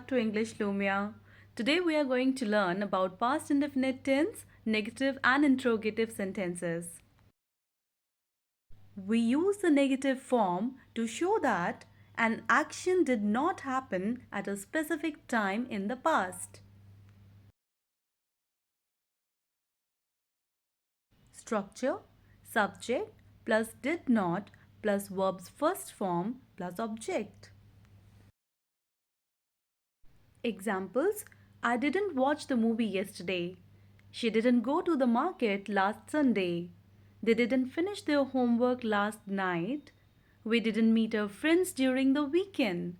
back to English Lumia. Today we are going to learn about past indefinite tense, negative and interrogative sentences. We use the negative form to show that an action did not happen at a specific time in the past. Structure: subject plus did not plus verb's first form plus object. Examples: I didn't watch the movie yesterday. She didn't go to the market last Sunday. They didn't finish their homework last night. We didn't meet our friends during the weekend.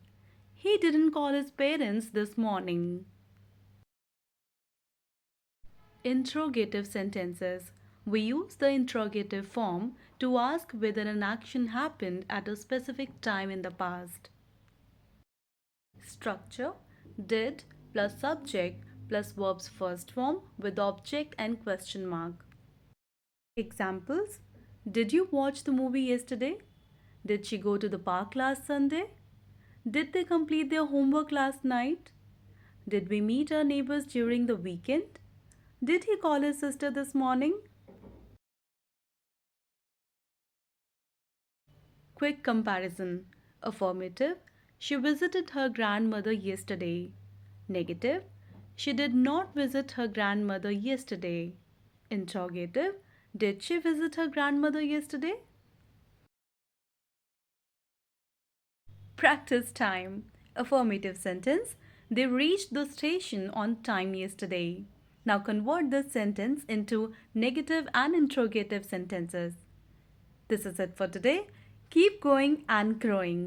He didn't call his parents this morning. Interrogative sentences. We use the interrogative form to ask whether an action happened at a specific time in the past. Structure: did plus subject plus verb's first form with object and question mark. Examples: did you watch the movie yesterday? Did she go to the park last Sunday? Did they complete their homework last night? Did we meet our neighbors during the weekend? Did he call his sister this morning? Quick comparison. Affirmative: she visited her grandmother yesterday. Negative: she did not visit her grandmother yesterday. Interrogative: did she visit her grandmother yesterday? Practice time. Affirmative sentence: they reached the station on time yesterday. Now convert this sentence into negative and interrogative sentences. This is it for today. Keep going and growing.